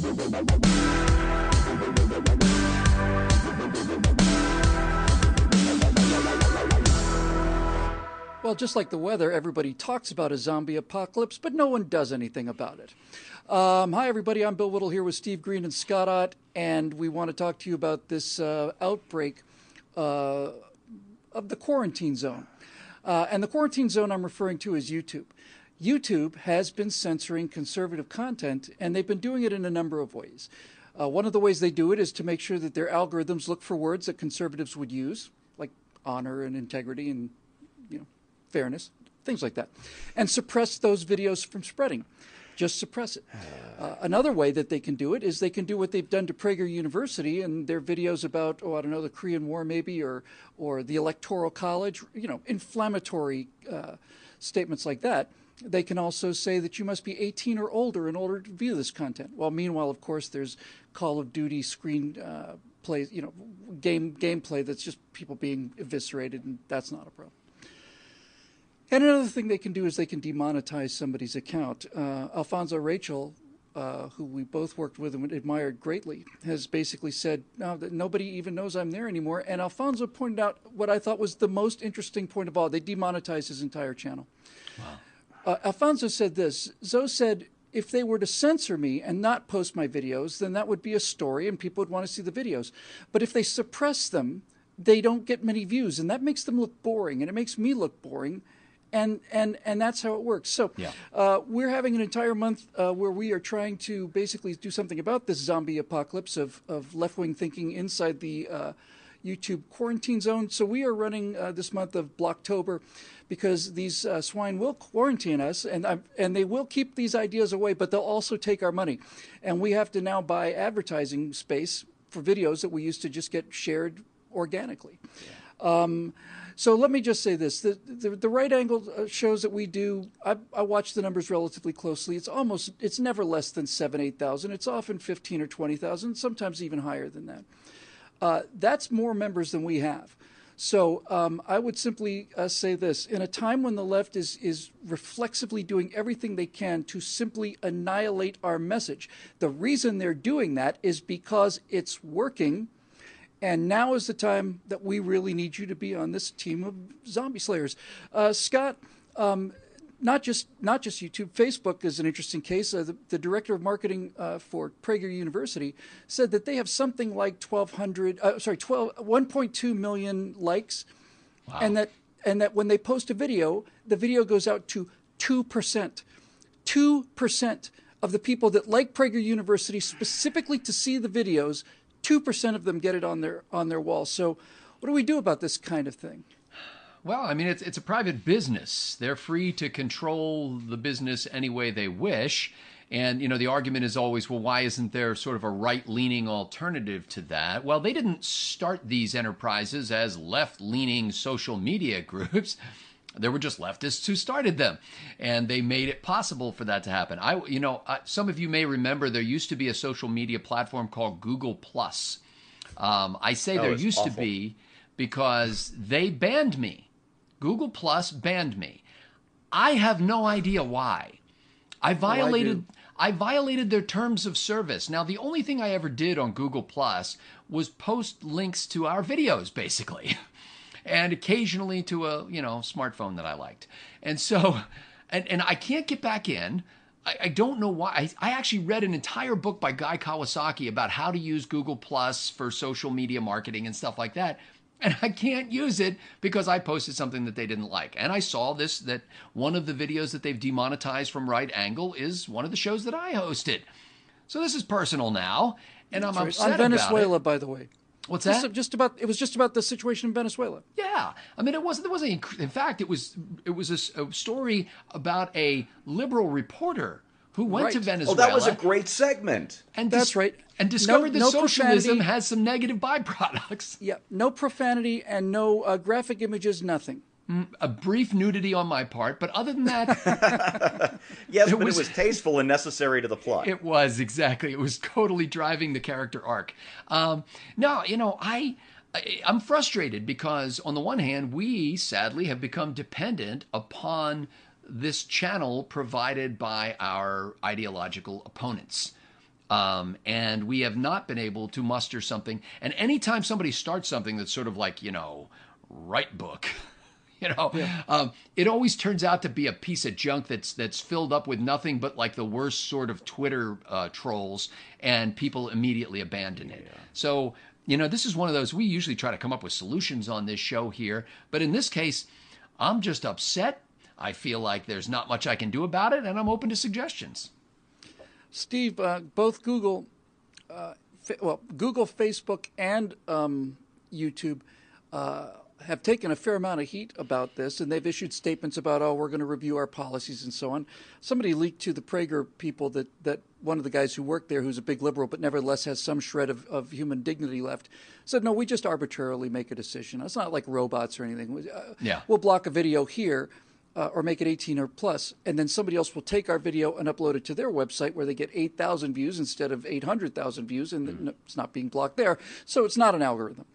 Well, just like the weather, everybody talks about a zombie apocalypse, but no one does anything about it. Hi, everybody. I'm Bill Whittle here with Steve Green and Scott Ott, and we want to talk to you about this outbreak of the quarantine zone. And the quarantine zone I'm referring to is YouTube. YouTube has been censoring conservative content, and they've been doing it in a number of ways. One of the ways they do it is to make sure that their algorithms look for words that conservatives would use, like honor and integrity and, fairness, things like that, and suppress those videos from spreading. Just suppress it. Another way that they can do it is they can do what they've done to Prager University and their videos about, the Korean War maybe, or the Electoral College, inflammatory statements like that. They can also say that you must be 18 or older in order to view this content. Well, meanwhile, of course, there's Call of Duty screen play, gameplay that's just people being eviscerated, and that's not a problem. And another thing they can do is they can demonetize somebody's account. Alfonso Rachel, who we both worked with and admired greatly, has basically said now that nobody even knows I'm there anymore. And Alfonso pointed out what I thought was the most interesting point of all. They demonetized his entire channel. Wow. Alfonso said this. Zoe said, if they were to censor me and not post my videos, then that would be a story and people would want to see the videos. But if they suppress them, they don't get many views. And that makes them look boring. And it makes me look boring. And that's how it works. So we're having an entire month where we are trying to basically do something about this zombie apocalypse of left-wing thinking inside the YouTube quarantine zone. So we are running this month of Blocktober because these swine will quarantine us, and they will keep these ideas away, but they'll also take our money. And we have to now buy advertising space for videos that we used to just get shared organically. Yeah. So let me just say this. The right angle shows that we do, I watch the numbers relatively closely. It's never less than 7,000, 8,000. It's often 15 or 20,000, sometimes even higher than that. That's more members than we have. So I would simply say this. In a time when the left is reflexively doing everything they can to simply annihilate our message, the reason they're doing that is because it's working. And now is the time that we really need you to be on this team of zombie slayers. Scott, not just YouTube, Facebook is an interesting case. The director of marketing for Prager University said that they have something like 1.2 million likes, wow. and that when they post a video, the video goes out to 2%. 2% of the people that like Prager University specifically to see the videos. 2% of them get it on their wall. So what do we do about this kind of thing? Well, I mean, it's a private business. They're free to control the business any way they wish. And, the argument is always, well, why isn't there sort of a right-leaning alternative to that? Well, they didn't start these enterprises as left-leaning social media groups. There were just leftists who started them, and they made it possible for that to happen. Some of you may remember there used to be a social media platform called Google+. I say there used to be because they banned me. Google+ banned me. I have no idea why. I violated their terms of service. Now, the only thing I ever did on Google+ was post links to our videos, basically. And occasionally to a, smartphone that I liked. And so, and I can't get back in. I don't know why. I actually read an entire book by Guy Kawasaki about how to use Google Plus for social media marketing and stuff like that. And I can't use it because I posted something that they didn't like. And I saw that one of the videos that they've demonetized from Right Angle is one of the shows that I hosted. So this is personal now. And I'm upset about it. On Venezuela, by the way. What's that? It was just about the situation in Venezuela. Yeah, I mean, in fact, it was a story about a liberal reporter who went to Venezuela. Oh, that was a great segment. And that's right. And discovered that socialism profanity. Has some negative byproducts. Yeah, no profanity and no graphic images, nothing. A brief nudity on my part, but other than that... Yes, but it was tasteful and necessary to the plot. It was, exactly. It was totally driving the character arc. I'm frustrated because, on the one hand, we, sadly, have become dependent upon this channel provided by our ideological opponents. And we have not been able to muster something. And anytime somebody starts something that's sort of like, right book, it always turns out to be a piece of junk that's filled up with nothing but like the worst sort of Twitter trolls, and people immediately abandon it. Yeah. So, this is one of those, we usually try to come up with solutions on this show here. But in this case, I'm just upset. I feel like there's not much I can do about it, and I'm open to suggestions. Steve, both Google, Facebook, and YouTube have taken a fair amount of heat about this, and they've issued statements about, we're going to review our policies and so on. Somebody leaked to the Prager people that one of the guys who worked there, who's a big liberal but nevertheless has some shred of human dignity left, said, no, we just arbitrarily make a decision. It's not like robots or anything. We'll block a video here, or make it 18 or plus, and then somebody else will take our video and upload it to their website where they get 8,000 views instead of 800,000 views, and it's not being blocked there. So it's not an algorithm.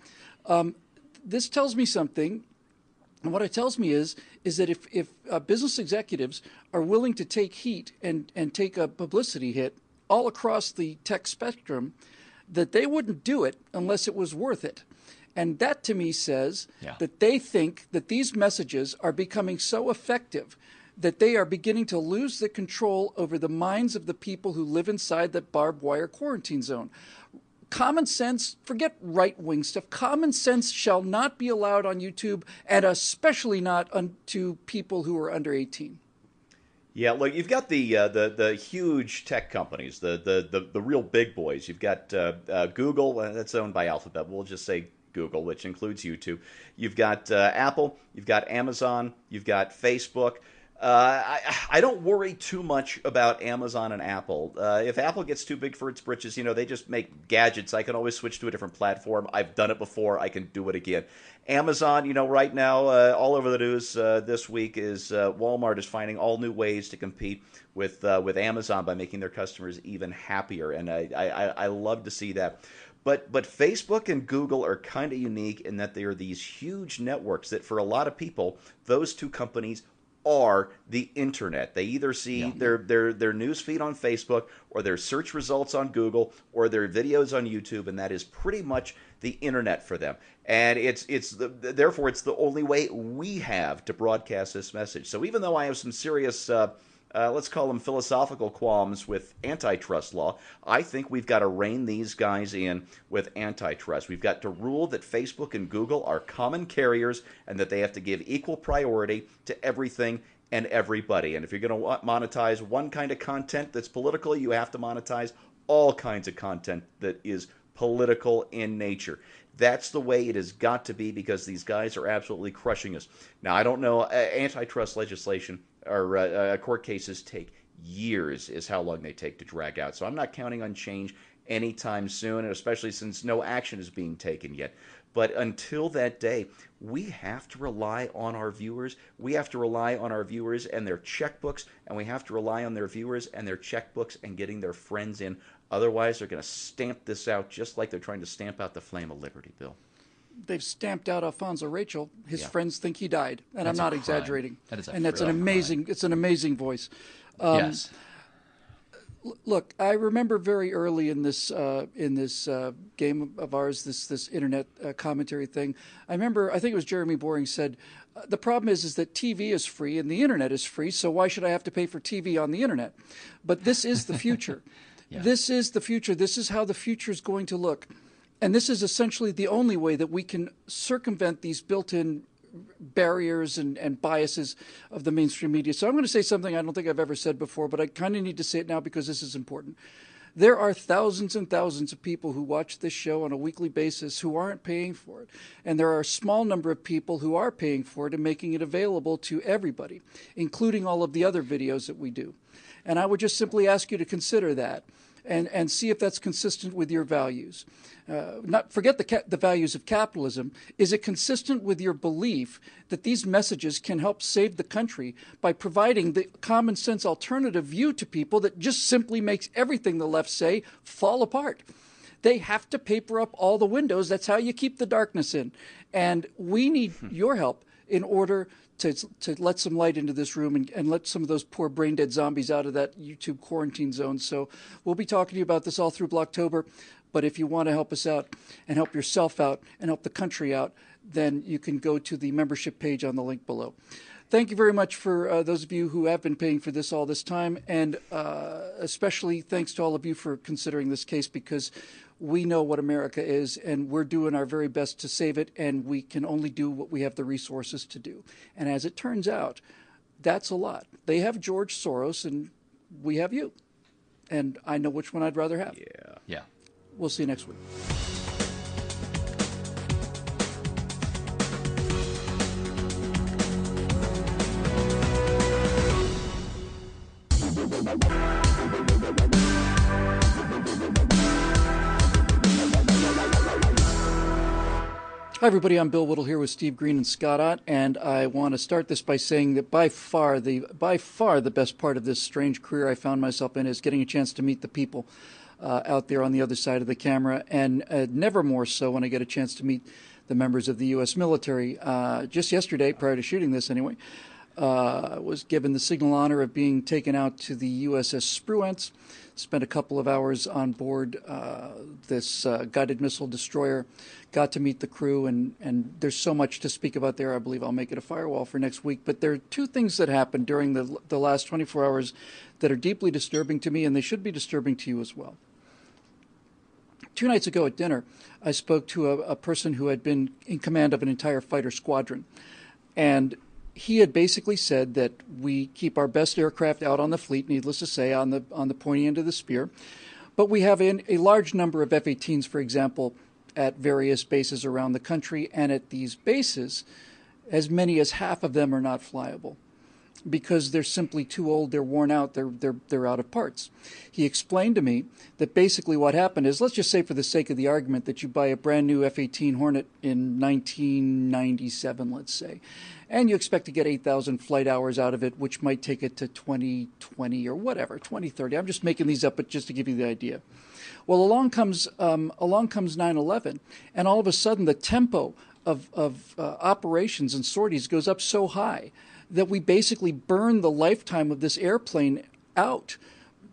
This tells me something, and what it tells me is that if business executives are willing to take heat and take a publicity hit all across the tech spectrum, that they wouldn't do it unless it was worth it. And that to me says that they think that these messages are becoming so effective that they are beginning to lose the control over the minds of the people who live inside that barbed wire quarantine zone. Common sense, forget right-wing stuff. Common sense shall not be allowed on YouTube, and especially not to people who are under 18. Yeah, look, you've got the huge tech companies, the real big boys. You've got Google, that's owned by Alphabet. We'll just say Google, which includes YouTube. You've got Apple, you've got Amazon, you've got Facebook. I don't worry too much about Amazon and Apple. If Apple gets too big for its britches, they just make gadgets. I can always switch to a different platform. I've done it before. I can do it again. Amazon, right now, all over the news this week is Walmart is finding all new ways to compete with Amazon by making their customers even happier, and I love to see that. But Facebook and Google are kind of unique in that they are these huge networks that for a lot of people, those two companies are the internet. They either see their news feed on Facebook or their search results on Google or their videos on YouTube, and that is pretty much the internet for them. And therefore it's the only way we have to broadcast this message. So even though I have some serious let's call them philosophical qualms with antitrust law, I think we've got to rein these guys in with antitrust. We've got to rule that Facebook and Google are common carriers and that they have to give equal priority to everything and everybody. And if you're going to monetize one kind of content that's political, you have to monetize all kinds of content that is political in nature. That's the way it has got to be because these guys are absolutely crushing us. Now, I don't know, antitrust legislation or court cases take years is how long they take to drag out. So I'm not counting on change anytime soon, and especially since no action is being taken yet. But until that day, we have to rely on our viewers. We have to rely on our viewers and their checkbooks, and we have to rely on their viewers and their checkbooks and getting their friends in. Otherwise, they're going to stamp this out just like they're trying to stamp out the flame of liberty, Bill. They've stamped out Alfonso Rachel. His friends think he died, and I'm not exaggerating. That is and that's an amazing. It's an amazing voice. Yes. Look, I remember very early in this game of ours, this internet commentary thing. I think it was Jeremy Boring said, the problem is that TV is free and the internet is free, so why should I have to pay for TV on the internet? But this is the future. This is the future. This is how the future is going to look. And this is essentially the only way that we can circumvent these built-in barriers and biases of the mainstream media. So I'm going to say something I don't think I've ever said before, but I kind of need to say it now because this is important. There are thousands and thousands of people who watch this show on a weekly basis who aren't paying for it. And there are a small number of people who are paying for it and making it available to everybody, including all of the other videos that we do. And I would just simply ask you to consider that and see if that's consistent with your values. Forget the values of capitalism. Is it consistent with your belief that these messages can help save the country by providing the common sense alternative view to people that just simply makes everything the left say fall apart? They have to paper up all the windows. That's how you keep the darkness in. And we need your help in order to let some light into this room and let some of those poor brain dead zombies out of that YouTube quarantine zone. So we'll be talking to you about this all through Blocktober. But if you want to help us out and help yourself out and help the country out, then you can go to the membership page on the link below. Thank you very much for those of you who have been paying for this all this time, and especially thanks to all of you for considering this case, because we know what America is, and we're doing our very best to save it, and we can only do what we have the resources to do. And as it turns out, that's a lot. They have George Soros, and we have you. And I know which one I'd rather have. Yeah. We'll see you next week. Hi, everybody. I'm Bill Whittle here with Steve Green and Scott Ott, and I want to start this by saying that by far the best part of this strange career I found myself in is getting a chance to meet the people out there on the other side of the camera, and never more so when I get a chance to meet the members of the U.S. military. Just yesterday, prior to shooting this anyway, was given the signal honor of being taken out to the USS Spruance. Spent a couple of hours on board this guided missile destroyer. Got to meet the crew, and there's so much to speak about there. I believe I'll make it a firewall for next week. But there are two things that happened during the last 24 hours that are deeply disturbing to me, and they should be disturbing to you as well. 2 nights ago at dinner, I spoke to a person who had been in command of an entire fighter squadron, and he had basically said that we keep our best aircraft out on the fleet, needless to say, on the pointy end of the spear, but we have a large number of F-18s, for example, at various bases around the country, and at these bases, as many as half of them are not flyable because they're simply too old, they're worn out, they're out of parts. He explained to me that basically what happened is, let's just say for the sake of the argument that you buy a brand new F-18 Hornet in 1997, let's say, and you expect to get 8,000 flight hours out of it, which might take it to 2020 or whatever, 2030. I'm just making these up, but just to give you the idea. Well, along comes 9/11, and all of a sudden the tempo of operations and sorties goes up so high that we basically burn the lifetime of this airplane out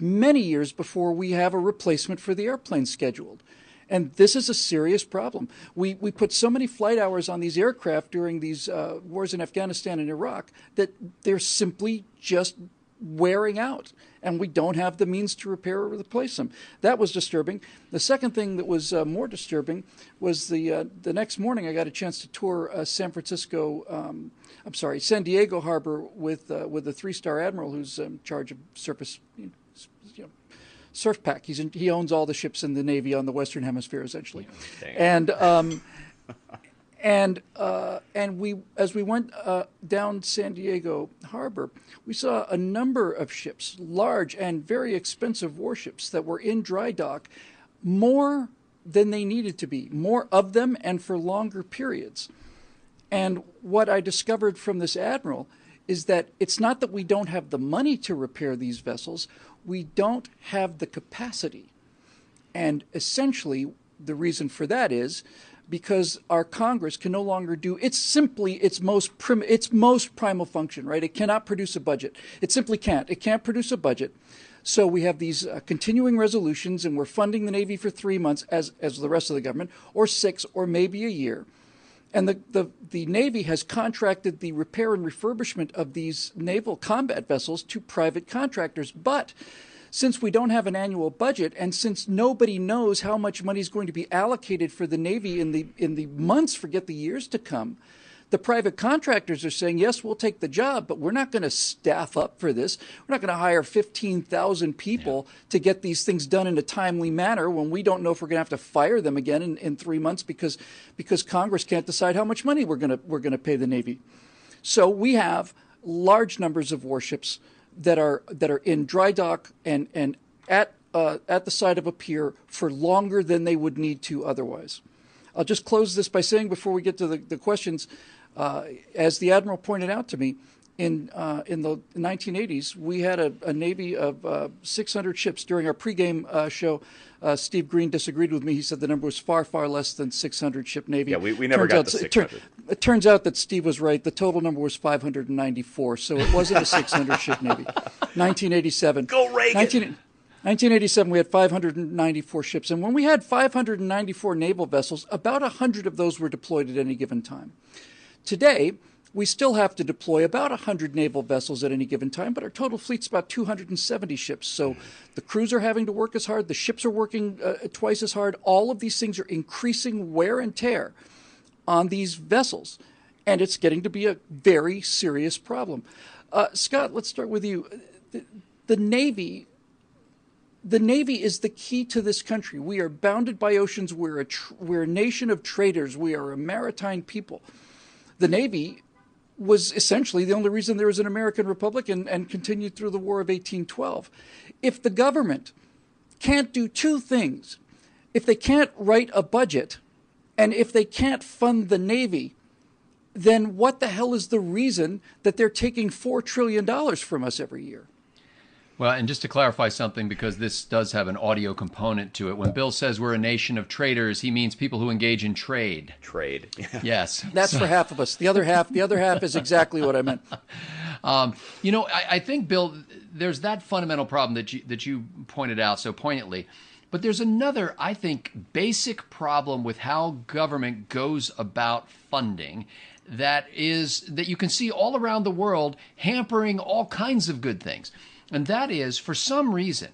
many years before we have a replacement for the airplane scheduled. And this is a serious problem. We put so many flight hours on these aircraft during these wars in Afghanistan and Iraq that they're simply just wearing out, and we don't have the means to repair or replace them. That was disturbing. The second thing that was more disturbing was the next morning I got a chance to tour San Diego Harbor with a 3-star admiral who's in charge of surface, surf pack. He owns all the ships in the Navy on the Western Hemisphere, essentially. And we, as we went down San Diego Harbor, we saw a number of ships, large and very expensive warships that were in dry dock, more than they needed to be, more of them and for longer periods. And what I discovered from this admiral is that it's not that we don't have the money to repair these vessels, we don't have the capacity. And essentially, the reason for that is because our Congress can no longer do, it's simply its most primal function, right? It cannot produce a budget. It simply can't. It can't produce a budget. So we have these continuing resolutions, and we're funding the Navy for 3 months, as the rest of the government, or 6, or maybe a year. And the Navy has contracted the repair and refurbishment of these naval combat vessels to private contractors. But since we don't have an annual budget, and since nobody knows how much money is going to be allocated for the Navy in the months, forget the years to come, the private contractors are saying, yes, we'll take the job, but we're not going to staff up for this. We're not going to hire 15,000 people to get these things done in a timely manner when we don't know if we're going to have to fire them again in 3 months because Congress can't decide how much money we're going to pay the Navy. So we have large numbers of warships that are in dry dock and at the side of a pier for longer than they would need to otherwise. I'll just close this by saying, before we get to the questions, as the Admiral pointed out to me, in the 1980s, we had a Navy of 600 ships. During our pregame show, Steve Green disagreed with me. He said the number was far, far less than 600 ship Navy. Yeah, we never got to 600. it turns out that Steve was right. The total number was 594, so it wasn't a 600-ship Navy. 1987. Go Reagan! 1987, we had 594 ships. And when we had 594 naval vessels, about 100 of those were deployed at any given time. Today, we still have to deploy about 100 naval vessels at any given time, but our total fleet's about 270 ships. So the crews are having to work as hard. The ships are working twice as hard. All of these things are increasing wear and tear on these vessels, and it's getting to be a very serious problem. Scott, let's start with you. The Navy is the key to this country. We are bounded by oceans. We're a nation of traders. We are a maritime people. The Navy was essentially the only reason there was an American Republic and continued through the War of 1812. If the government can't do two things, if they can't write a budget, and if they can't fund the Navy, then what the hell is the reason that they're taking $4 trillion from us every year? Well, and just to clarify something, because this does have an audio component to it, when Bill says we're a nation of traders, he means people who engage in trade. Trade. Yes. That's for half of us. The other half is exactly what I meant. I think, Bill, there's that fundamental problem that you pointed out so poignantly. But there's another, I think, basic problem with how government goes about funding that you can see all around the world hampering all kinds of good things. And that is, for some reason,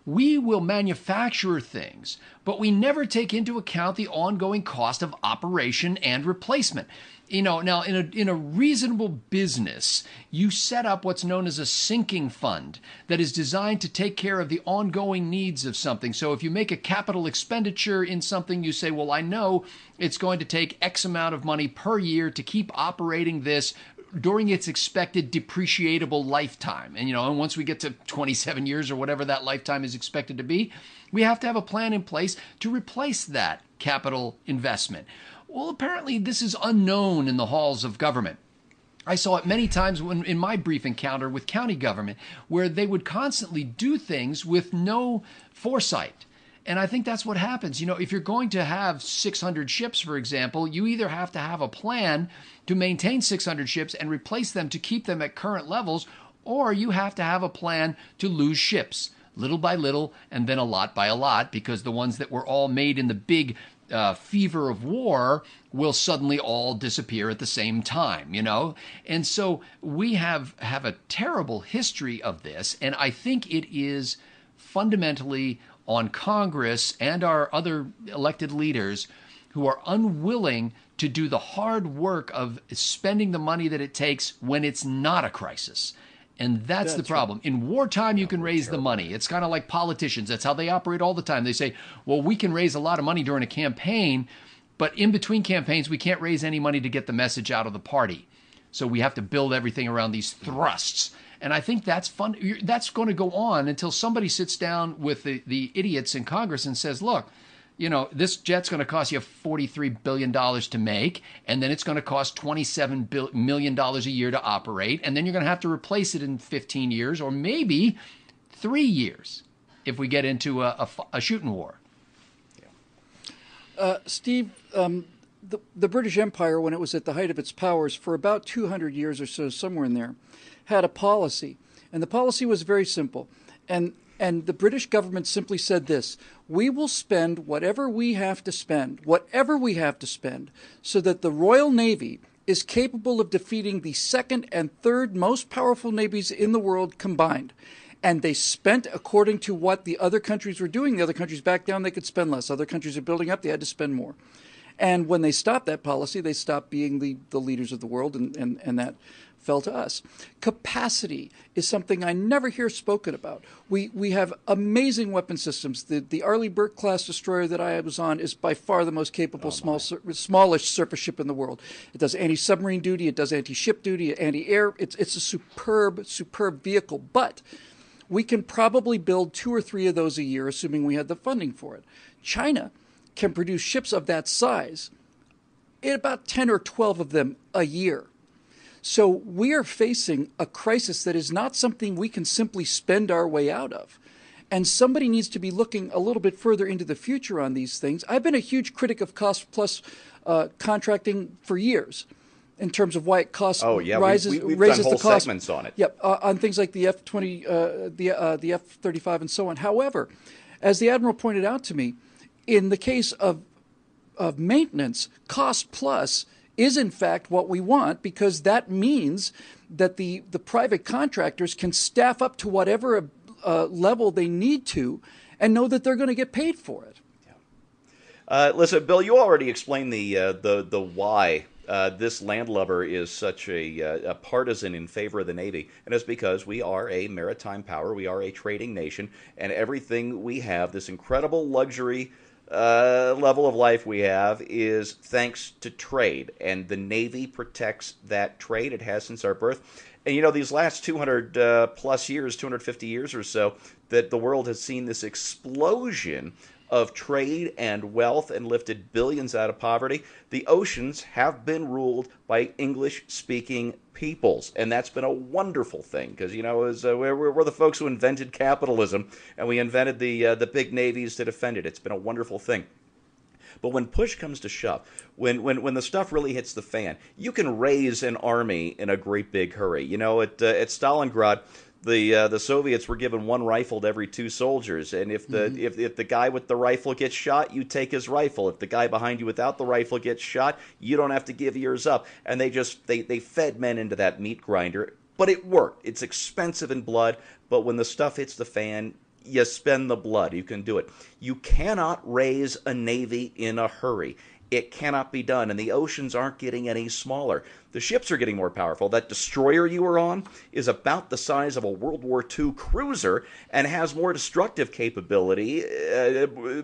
we will manufacture things, but we never take into account the ongoing cost of operation and replacement. Now in a reasonable business, you set up what's known as a sinking fund that is designed to take care of the ongoing needs of something. So if you make a capital expenditure in something, you say, well, I know it's going to take X amount of money per year to keep operating this during its expected depreciable lifetime. And once we get to 27 years or whatever that lifetime is expected to be, we have to have a plan in place to replace that capital investment. Well, apparently this is unknown in the halls of government. I saw it many times in my brief encounter with county government, where they would constantly do things with no foresight. And I think that's what happens. If you're going to have 600 ships, for example, you either have to have a plan to maintain 600 ships and replace them to keep them at current levels, or you have to have a plan to lose ships little by little and then a lot by a lot, because the ones that were all made in the big fever of war will suddenly all disappear at the same time, And so we have a terrible history of this, and I think it is fundamentally on Congress and our other elected leaders who are unwilling to do the hard work of spending the money that it takes when it's not a crisis. And that's the problem. Right. In wartime, you can raise the money. It's kind of like politicians. That's how they operate all the time. They say, well, we can raise a lot of money during a campaign, but in between campaigns, we can't raise any money to get the message out of the party. So we have to build everything around these thrusts. And I think that's fun. That's going to go on until somebody sits down with the idiots in Congress and says, look, this jet's going to cost you $43 billion to make, and then it's going to cost $27 million a year to operate, and then you're going to have to replace it in 15 years or maybe 3 years if we get into a shooting war. Steve, the British Empire, when it was at the height of its powers, for about 200 years or so, somewhere in there, had a policy. And the policy was very simple. And the British government simply said this: we will spend whatever we have to spend, so that the Royal Navy is capable of defeating the second and third most powerful navies in the world combined. And they spent according to what the other countries were doing. The other countries backed down, they could spend less. Other countries are building up, they had to spend more. And when they stopped that policy, they stopped being the leaders of the world, and that fell to us. Capacity is something I never hear spoken about. We have amazing weapon systems. The Arleigh Burke-class destroyer that I was on is by far the most capable smallish surface ship in the world. It does anti-submarine duty, it does anti-ship duty, anti-air. It's a superb vehicle, but we can probably build 2 or 3 of those a year, assuming we had the funding for it. China can produce ships of that size, in about 10 or 12 of them a year. So we are facing a crisis that is not something we can simply spend our way out of. And somebody needs to be looking a little bit further into the future on these things. I've been a huge critic of cost-plus contracting for years, in terms of why it costs we've raises done whole the cost. segments on it. Yep, on things like the F-20, the F-35, and so on. However, as the Admiral pointed out to me, in the case of maintenance, cost plus is in fact what we want, because that means that the private contractors can staff up to whatever level they need to, and know that they're going to get paid for it. Listen, Bill, you already explained the why this landlubber is such a partisan in favor of the Navy, and it's because we are a maritime power, we are a trading nation, and everything we have, this incredible luxury level of life we have, is thanks to trade, and the Navy protects that trade. It has since our birth. And you know, these last 200 plus years, 250 years or so, that the world has seen this explosion of trade and wealth and lifted billions out of poverty. The oceans have been ruled by English-speaking peoples, and that's been a wonderful thing, because you know, we're the folks who invented capitalism, and we invented the big navies to defend it. It's been a wonderful thing. But when push comes to shove, when the stuff really hits the fan, you can raise an army in a great big hurry. You know, at Stalingrad, the Soviets were given one rifle to every 2 soldiers, and if the guy with the rifle gets shot, you take his rifle. If the guy behind you without the rifle gets shot, you don't have to give yours up. And they fed men into that meat grinder, but it worked. It's expensive in blood, but when the stuff hits the fan, you spend the blood. You can do it. You cannot raise a navy in a hurry. It cannot be done, and the oceans aren't getting any smaller. The ships are getting more powerful. That destroyer you were on is about the size of a World War II cruiser and has more destructive capability to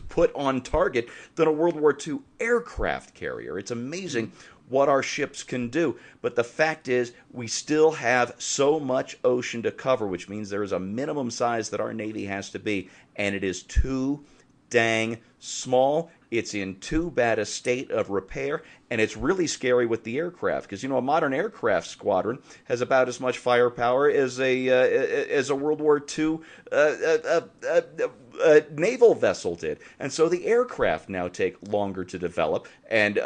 put on target than a World War II aircraft carrier. It's amazing what our ships can do. But the fact is, we still have so much ocean to cover, which means there is a minimum size that our Navy has to be, and it is too dang small. It's in too bad a state of repair, and it's really scary with the aircraft, because you know, a modern aircraft squadron has about as much firepower as a World War II naval vessel did, and so the aircraft now take longer to develop and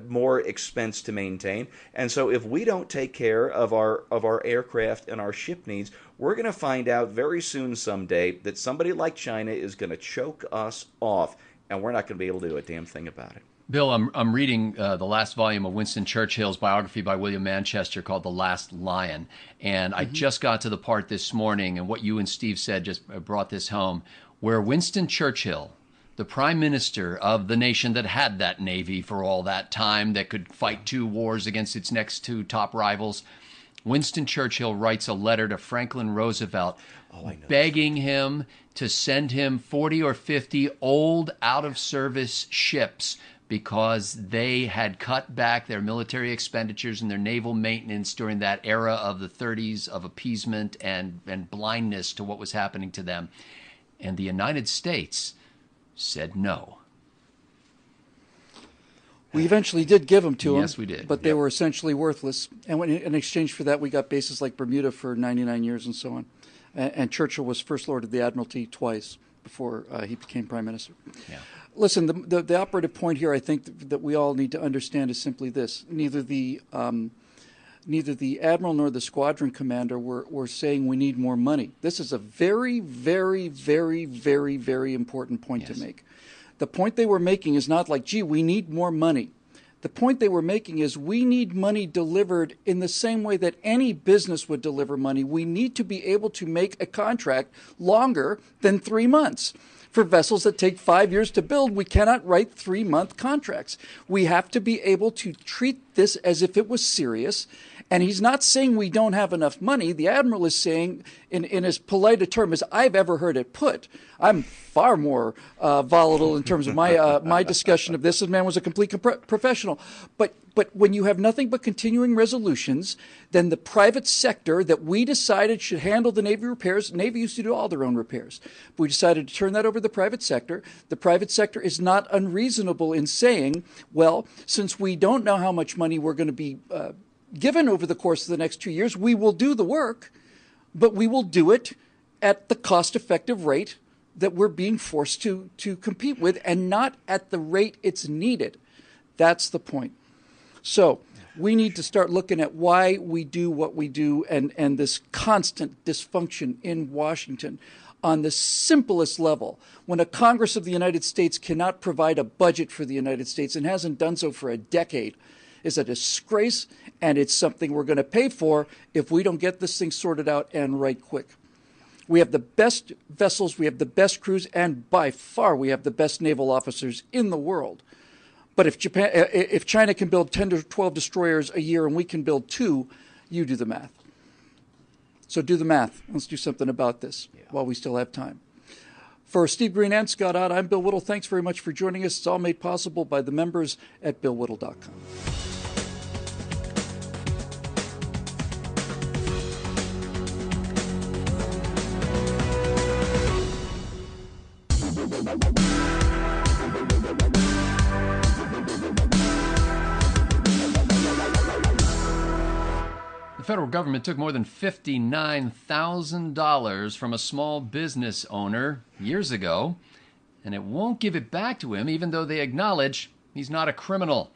more expense to maintain. And so if we don't take care of our aircraft and our ship needs, we're going to find out very soon someday that somebody like China is going to choke us off, and we're not going to be able to do a damn thing about it. Bill, I'm reading the last volume of Winston Churchill's biography by William Manchester called The Last Lion. And I just got to the part this morning, and what you and Steve said just brought this home, where Winston Churchill, the prime minister of the nation that had that navy for all that time, that could fight 2 wars against its next 2 top rivals, Winston Churchill writes a letter to Franklin Roosevelt begging him to send him 40 or 50 old, out-of-service ships, because they had cut back their military expenditures and their naval maintenance during that era of the 30s of appeasement and blindness to what was happening to them. And the United States said no. We eventually did give them to them. Yes, we did. But they were essentially worthless. And in exchange for that, we got bases like Bermuda for 99 years and so on. And Churchill was First Lord of the Admiralty twice before he became Prime Minister. Yeah. Listen, the operative point here, I think, that we all need to understand is simply this. Neither the Admiral nor the Squadron Commander were saying we need more money. This is a very, very, very, very, very important point to make. The point they were making is not like, gee, we need more money. The point they were making is we need money delivered in the same way that any business would deliver money. We need to be able to make a contract longer than 3 months. For vessels that take 5 years to build, we cannot write 3-month contracts. We have to be able to treat this as if it was serious. And he's not saying we don't have enough money. The Admiral is saying, in as polite a term as I've ever heard it put, I'm far more volatile in terms of my discussion of this. This man was a complete professional. But when you have nothing but continuing resolutions, then the private sector that we decided should handle the Navy repairs, Navy used to do all their own repairs. But we decided to turn that over to the private sector. The private sector is not unreasonable in saying, well, since we don't know how much money we're going to be given over the course of the next 2 years, we will do the work, but we will do it at the cost-effective rate that we're being forced to compete with, and not at the rate it's needed. That's the point. So we need to start looking at why we do what we do, and this constant dysfunction in Washington on the simplest level. When a Congress of the United States cannot provide a budget for the United States and hasn't done so for a decade, is a disgrace, and it's something we're going to pay for if we don't get this thing sorted out and right quick. We have the best vessels, we have the best crews, and by far we have the best naval officers in the world. But if China can build 10 to 12 destroyers a year and we can build 2, you do the math. So do the math. Let's do something about this while we still have time. For Steve Green and Scott Ott, I'm Bill Whittle. Thanks very much for joining us. It's all made possible by the members at BillWhittle.com. The federal government took more than $59,000 from a small business owner years ago, and it won't give it back to him, even though they acknowledge he's not a criminal.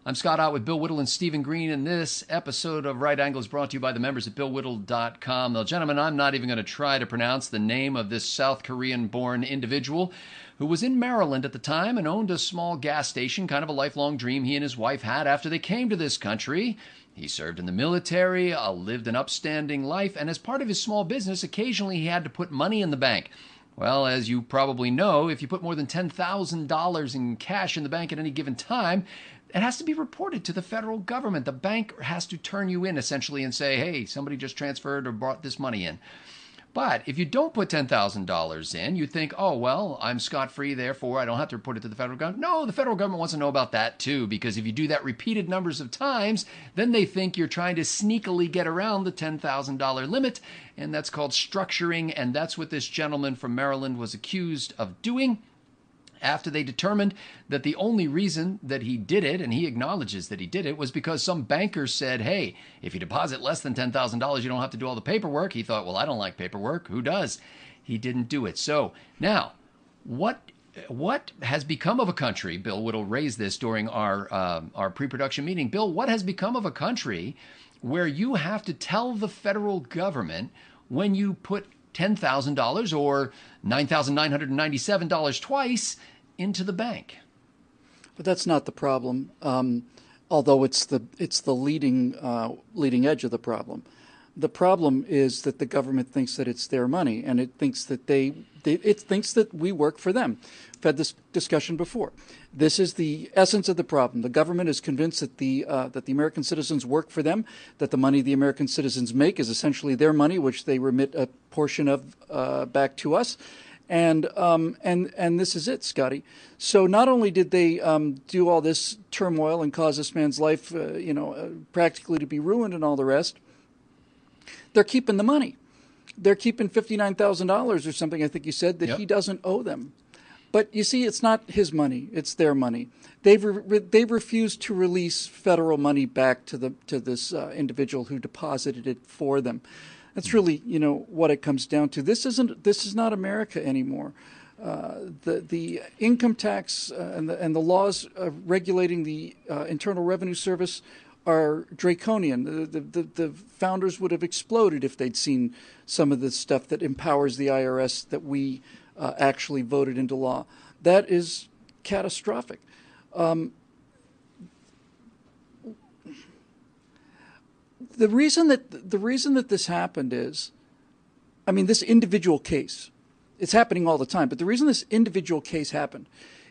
I'm Scott Ott with Bill Whittle and Stephen Green, and this episode of Right Angle is brought to you by the members at BillWhittle.com. Now, gentlemen, I'm not even going to try to pronounce the name of this South Korean-born individual who was in Maryland at the time and owned a small gas station, kind of a lifelong dream he and his wife had after they came to this country. He served in the military, lived an upstanding life, and as part of his small business, occasionally he had to put money in the bank. Well, as you probably know, if you put more than $10,000 in cash in the bank at any given time, it has to be reported to the federal government. The bank has to turn you in, essentially, and say, hey, somebody just transferred or brought this money in. But if you don't put $10,000 in, you think, oh, well, I'm scot-free, therefore I don't have to report it to the federal government. No, the federal government wants to know about that, too, because if you do that repeated numbers of times, then they think you're trying to sneakily get around the $10,000 limit, and that's called structuring, and that's what this gentleman from Maryland was accused of doing. After they determined that the only reason that he did it, and he acknowledges that he did it, was because some banker said, hey, if you deposit less than $10,000, you don't have to do all the paperwork. He thought, well, I don't like paperwork. Who does? He didn't do it. So now, what has become of a country? Bill Whittle raised this during our pre-production meeting. Bill, what has become of a country where you have to tell the federal government when you put $10,000 or $9,997 twice into the bank? But that's not the problem, although it's the leading edge of the problem. The problem is that the government thinks that it's their money, and it thinks that it thinks that we work for them. We've had this discussion before. This is the essence of the problem. The government is convinced that the American citizens work for them, that the money the American citizens make is essentially their money, which they remit a portion of back to us. And this is it, Scotty. So not only did they do all this turmoil and cause this man's life, practically to be ruined and all the rest, they're keeping the money. They're keeping $59,000 or something, I think you said, that he doesn't owe them. But you see, it's not his money; it's their money. They've refused to release federal money back to this individual who deposited it for them. That's really, what it comes down to. This is not America anymore. The income tax and the laws regulating the Internal Revenue Service are draconian. The founders would have exploded if they'd seen some of the stuff that empowers the IRS that we actually voted into law. That is catastrophic. The reason that this happened is, this individual case, it's happening all the time, but the reason this individual case happened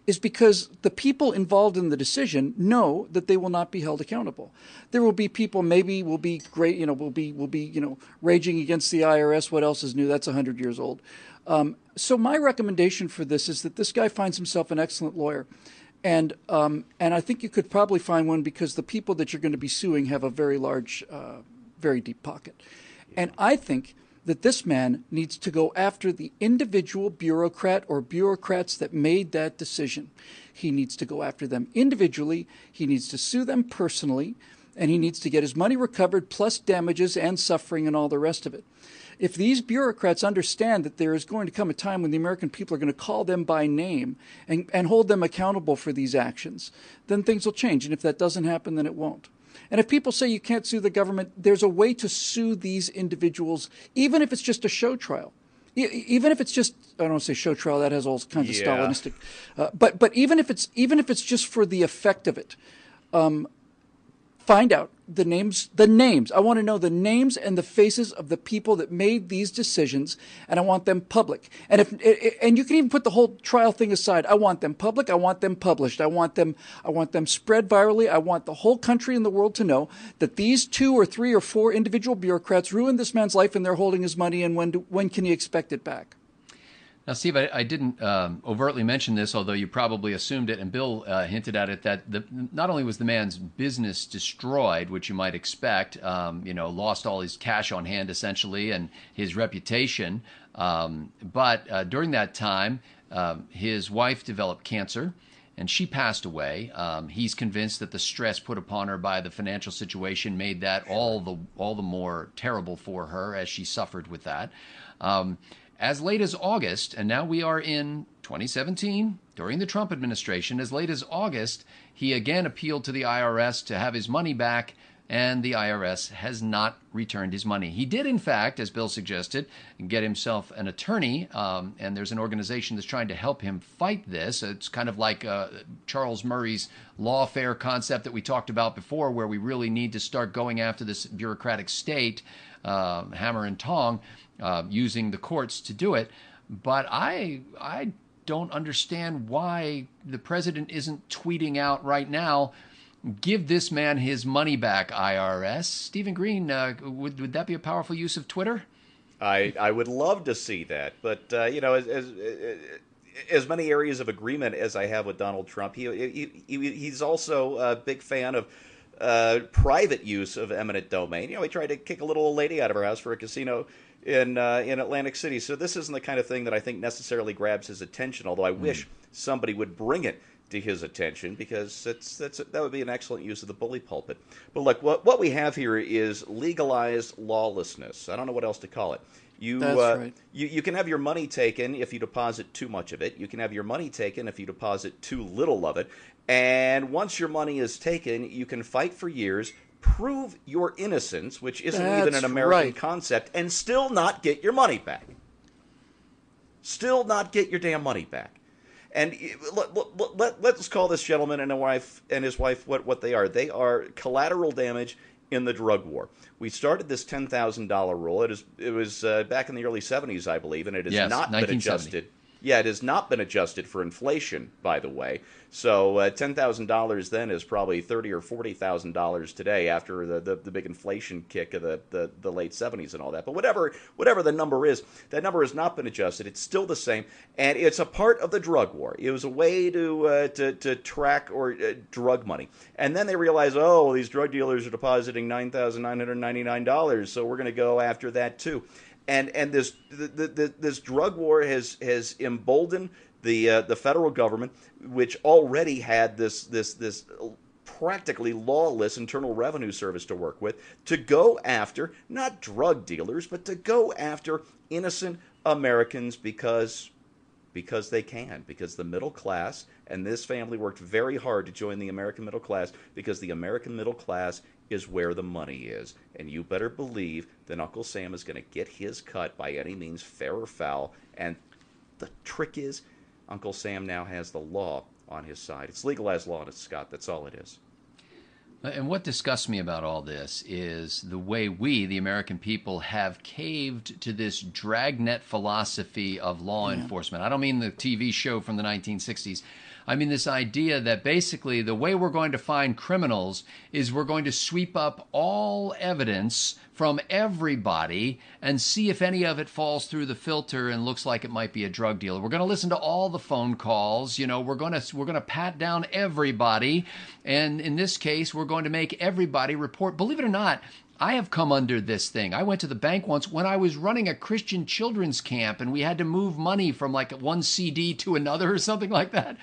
is because the people involved in the decision know that they will not be held accountable. There will be people maybe will be great, will be raging against the IRS. What else is new? That's 100 years old. So my recommendation for this is that this guy finds himself an excellent lawyer. And I think you could probably find one because the people that you're going to be suing have a very large, very deep pocket. And I think that this man needs to go after the individual bureaucrat or bureaucrats that made that decision. He needs to go after them individually. He needs to sue them personally. and he needs to get his money recovered plus damages and suffering and all the rest of it. If these bureaucrats understand that there is going to come a time when the American people are going to call them by name and hold them accountable for these actions, then things will change. And if that doesn't happen, then it won't. And if people say you can't sue the government, there's a way to sue these individuals, even if it's just a show trial. Even if it's just, I don't want to say show trial, that has all kinds of Stalinistic. But even if it's just for the effect of it, find out the names. I want to know the names and the faces of the people that made these decisions, and I want them public. And and you can even put the whole trial thing aside. I want them public. I want them published. I want them spread virally. I want the whole country and the world to know that these 2 or 3 or 4 individual bureaucrats ruined this man's life, and they're holding his money. And when can he expect it back? Now, Steve, I didn't overtly mention this, although you probably assumed it, and Bill hinted at it, that not only was the man's business destroyed, which you might expect, lost all his cash on hand, essentially, and his reputation, but during that time, his wife developed cancer, and she passed away. He's convinced that the stress put upon her by the financial situation made that all the more terrible for her as she suffered with that. As late as August, and now we are in 2017, during the Trump administration, as late as August, he again appealed to the IRS to have his money back, and the IRS has not returned his money. He did, in fact, as Bill suggested, get himself an attorney, and there's an organization that's trying to help him fight this. It's kind of like Charles Murray's lawfare concept that we talked about before, where we really need to start going after this bureaucratic state, hammer and tong, using the courts to do it. But I don't understand why the president isn't tweeting out right now, give this man his money back, IRS. Stephen Green, would that be a powerful use of Twitter? I would love to see that, but as many areas of agreement as I have with Donald Trump, he's also a big fan of private use of eminent domain. He tried to kick a little old lady out of her house for a casino in Atlantic City. So this isn't the kind of thing that I think necessarily grabs his attention, although I wish somebody would bring it to his attention, because that would be an excellent use of the bully pulpit. But look, what we have here is legalized lawlessness. I don't know what else to call it. That's right. You can have your money taken if you deposit too much of it. You can have your money taken if you deposit too little of it. And once your money is taken, you can fight for years, prove your innocence, which isn't even an American concept, and still not get your money back. Still not get your damn money back. And let's call this gentleman and his wife what they are. They are collateral damage in the drug war. We started this $10,000 rule. It was back in the early 70s, I believe, and it has not been adjusted. Yeah, it has not been adjusted for inflation, by the way. So $10,000 then is probably $30,000 or $40,000 today, after the big inflation kick of the late 70s and all that. But whatever the number is, that number has not been adjusted. It's still the same, and it's a part of the drug war. It was a way to track drug money. And then they realized, oh, these drug dealers are depositing $9,999, so we're going to go after that too. And this drug war has emboldened the federal government, which already had this practically lawless Internal Revenue Service to work with, to go after not drug dealers, but to go after innocent Americans because they can, because the middle class, and this family worked very hard to join the American middle class, because the American middle class is where the money is. And you better believe that Uncle Sam is going to get his cut by any means, fair or foul. And the trick is, Uncle Sam now has the law on his side. It's legalized law, Scott. That's all it is. And what disgusts me about all this is the way we, the American people, have caved to this dragnet philosophy of law enforcement. I don't mean the TV show from the 1960s. I mean this idea that basically the way we're going to find criminals is we're going to sweep up all evidence from everybody and see if any of it falls through the filter and looks like it might be a drug dealer. We're going to listen to all the phone calls. We're going to pat down everybody, and in this case, we're going to make everybody report. Believe it or not, I have come under this thing. I went to the bank once when I was running a Christian children's camp, and we had to move money from like one CD to another or something like that.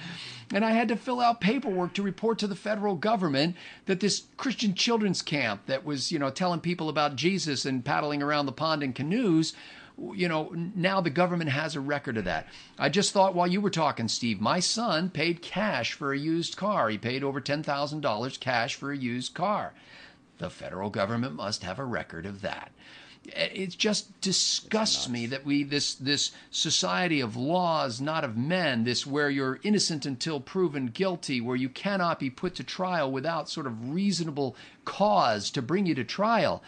And I had to fill out paperwork to report to the federal government that this Christian children's camp that was, telling people about Jesus and paddling around the pond in canoes, now the government has a record of that. I just thought while you were talking, Steve, my son paid cash for a used car. He paid over $10,000 cash for a used car. The federal government must have a record of that. It just disgusts me that this society of laws, not of men, this where you're innocent until proven guilty, where you cannot be put to trial without sort of reasonable cause to bring you to trial,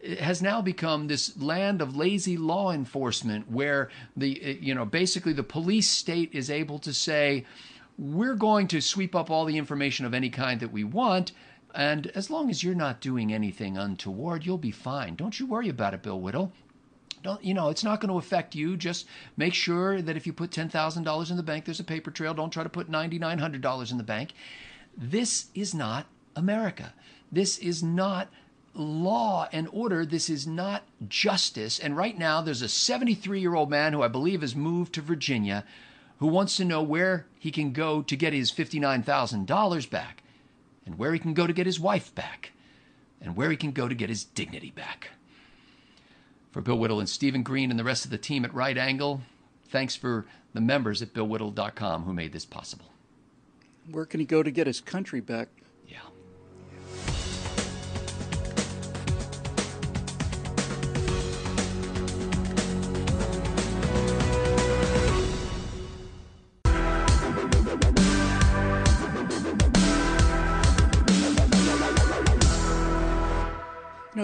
it has now become this land of lazy law enforcement where basically the police state is able to say, we're going to sweep up all the information of any kind that we want, and as long as you're not doing anything untoward, you'll be fine. Don't you worry about it, Bill Whittle. It's not going to affect you. Just make sure that if you put $10,000 in the bank, there's a paper trail. Don't try to put $9,900 in the bank. This is not America. This is not law and order. This is not justice. And right now, there's a 73-year-old man who I believe has moved to Virginia who wants to know where he can go to get his $59,000 back, and where he can go to get his wife back, and where he can go to get his dignity back. For Bill Whittle and Stephen Green and the rest of the team at Right Angle, thanks for the members at BillWhittle.com who made this possible. Where can he go to get his country back? Yeah.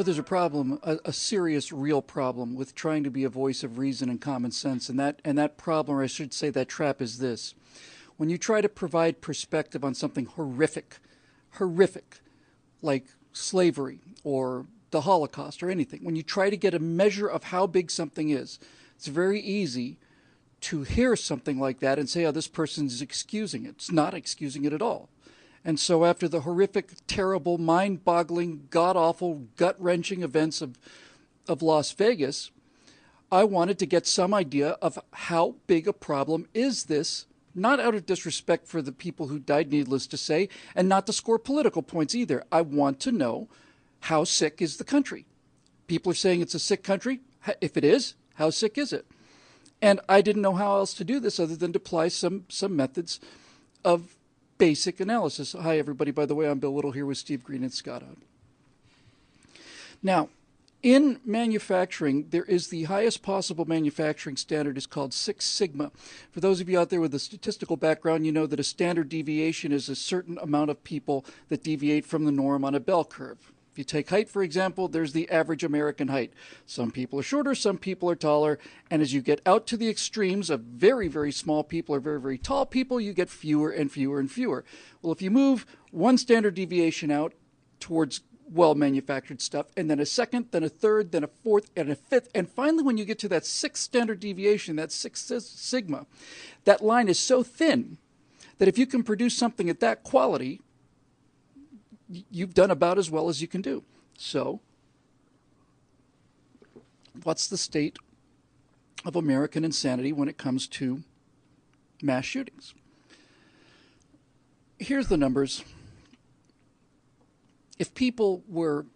There's a problem, a serious, real problem with trying to be a voice of reason and common sense. And that problem, or I should say that trap, is this. When you try to provide perspective on something horrific, like slavery or the Holocaust or anything, when you try to get a measure of how big something is, it's very easy to hear something like that and say, oh, this person's excusing it. It's not excusing it at all. And so after the horrific, terrible, mind-boggling, god-awful, gut-wrenching events of Las Vegas, I wanted to get some idea of how big a problem is this, not out of disrespect for the people who died, needless to say, and not to score political points either. I want to know, how sick is the country? People are saying it's a sick country. If it is, how sick is it? And I didn't know how else to do this other than to apply some methods of basic analysis. Hi, everybody. By the way, I'm Bill Whittle here with Steve Green and Scott Odd. Now, in manufacturing, there is the highest possible manufacturing standard is called 6 Sigma. For those of you out there with a statistical background, you know that a standard deviation is a certain amount of people that deviate from the norm on a bell curve. If you take height, for example, there's the average American height. Some people are shorter, some people are taller, and as you get out to the extremes of very, very small people or very, very tall people, you get fewer and fewer and fewer. Well, if you move one standard deviation out towards well-manufactured stuff, and then a second, then a third, then a fourth, and a fifth, and finally when you get to that 6th standard deviation, that 6 Sigma, that line is so thin that if you can produce something at that quality, you've done about as well as you can do. So, what's the state of American insanity when it comes to mass shootings? Here's the numbers. If people were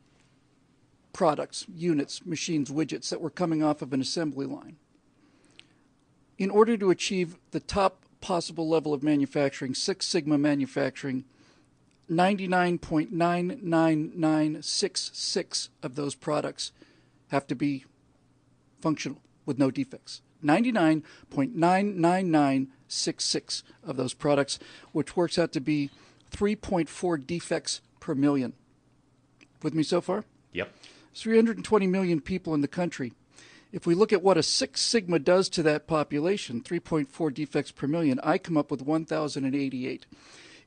products, units, machines, widgets that were coming off of an assembly line, in order to achieve the top possible level of manufacturing, 6 Sigma manufacturing, 99.99966 of those products have to be functional with no defects. 99.99966 of those products, which works out to be 3.4 defects per million. With me so far? Yep. 320 million people in the country. If we look at what a 6 Sigma does to that population, 3.4 defects per million, I come up with 1,088.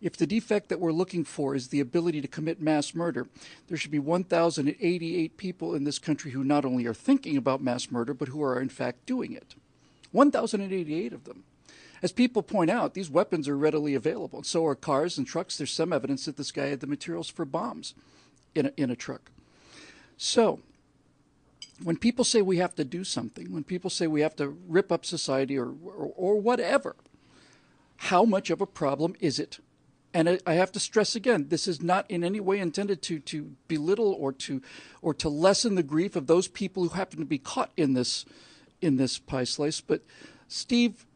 If the defect that we're looking for is the ability to commit mass murder, there should be 1,088 people in this country who not only are thinking about mass murder, but who are in fact doing it. 1,088 of them. As people point out, these weapons are readily available. So are cars and trucks. There's some evidence that this guy had the materials for bombs in a truck. So, when people say we have to do something, when people say we have to rip up society or whatever, how much of a problem is it? And I have to stress again, this is not in any way intended to belittle or to lessen the grief of those people who happen to be caught in this pie slice. But Steve,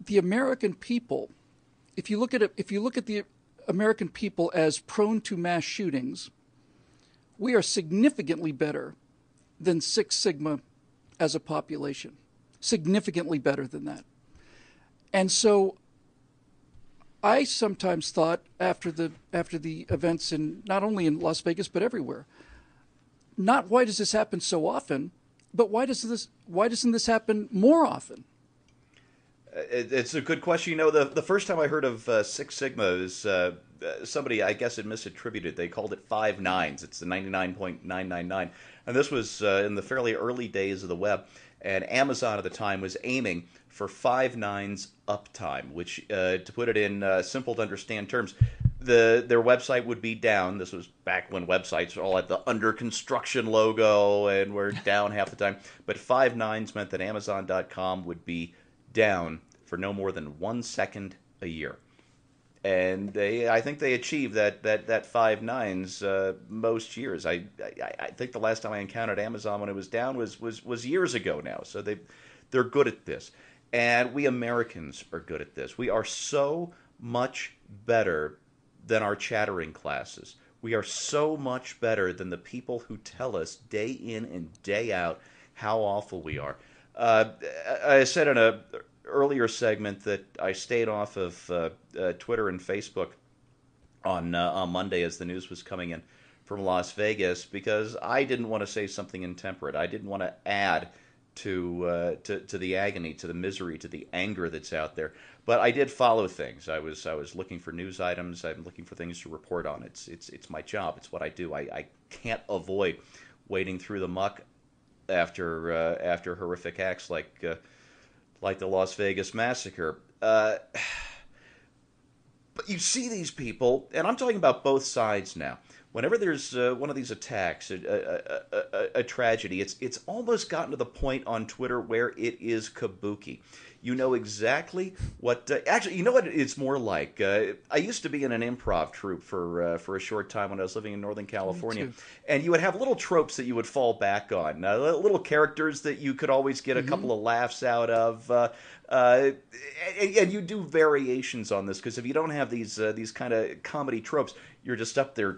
the American people, if you look at the American people as prone to mass shootings, we are significantly better than Six Sigma as a population. Significantly better than that. And so I sometimes thought after the events in not only in Las Vegas but everywhere, not why does this happen so often, but why doesn't this happen more often? It's a good question. The first time I heard of Six Sigma is somebody, I guess, had misattributed. They called it 5 nines. It's the 99.999. And this was in the fairly early days of the web. And Amazon at the time was aiming for 5 nines uptime, which, to put it in simple to understand terms, their website would be down. This was back when websites all had the under construction logo and were down half the time. But 5 nines meant that Amazon.com would be down for no more than 1 second a year. And I think they achieved that 5 nines most years. I think the last time I encountered Amazon when it was down was years ago now. So they're good at this. And we Americans are good at this. We are so much better than our chattering classes. We are so much better than the people who tell us day in and day out how awful we are. I said in an earlier segment that I stayed off of Twitter and Facebook on Monday as the news was coming in from Las Vegas because I didn't want to say something intemperate. I didn't want to add to the agony, to the misery, to the anger that's out there. But I did follow things. I was looking for news items. I'm looking for things to report on. It's my job. It's what I do. I can't avoid wading through the muck after horrific acts like the Las Vegas massacre. But you see these people, and I'm talking about both sides now. Whenever there's one of these attacks, a tragedy, it's almost gotten to the point on Twitter where it is kabuki. You know exactly what... actually, you know what it's more like? I used to be in an improv troupe for a short time when I was living in Northern California. And you would have little tropes that you would fall back on. Little characters that you could always get a couple of laughs out of. And you do variations on this, because if you don't have these kind of comedy tropes, you're just up there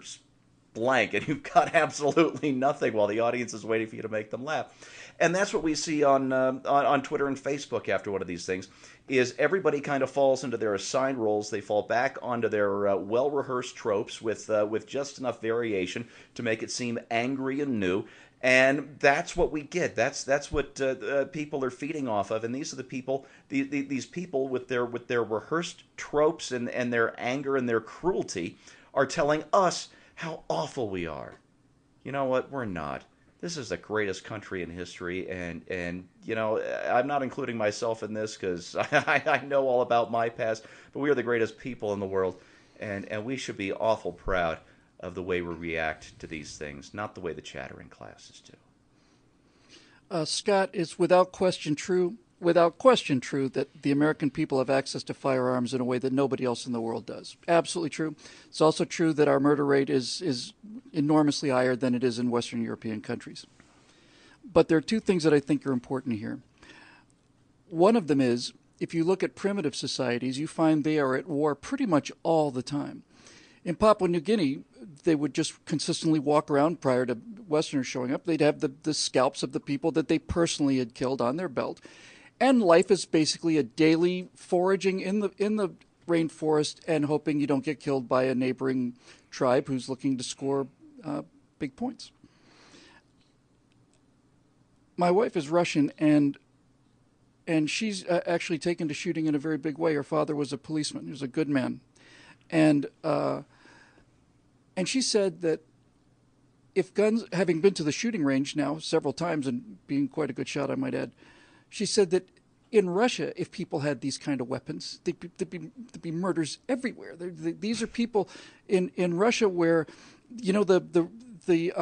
blank, and you've got absolutely nothing while the audience is waiting for you to make them laugh. And that's what we see on Twitter and Facebook after one of these things, is everybody kind of falls into their assigned roles. They fall back onto their well-rehearsed tropes with just enough variation to make it seem angry and new. And that's what we get. That's what people are feeding off of. And these are the people, these people with their rehearsed tropes and their anger and their cruelty are telling us how awful we are. You know what? We're not. This is the greatest country in history, and you know, I'm not including myself in this because I know all about my past, but we are the greatest people in the world, and we should be awful proud of the way we react to these things, not the way the chattering classes do. Scott, it's without question true that the American people have access to firearms in a way that nobody else in the world does. Absolutely true. It's also true that our murder rate is enormously higher than it is in Western European countries. But there are two things that I think are important here. One of them is, if you look at primitive societies, you find they are at war pretty much all the time. In Papua New Guinea, they would just consistently walk around prior to Westerners showing up. They'd have the scalps of the people that they personally had killed on their belt. And life is basically a daily foraging in the rainforest and hoping you don't get killed by a neighboring tribe who's looking to score big points. My wife is Russian, and she's actually taken to shooting in a very big way. Her father was a policeman. He was a good man. And she said that if guns, having been to the shooting range now several times and being quite a good shot, I might add, she said that in Russia, if people had these kind of weapons, there'd be murders everywhere. These are people in Russia where, you know, the the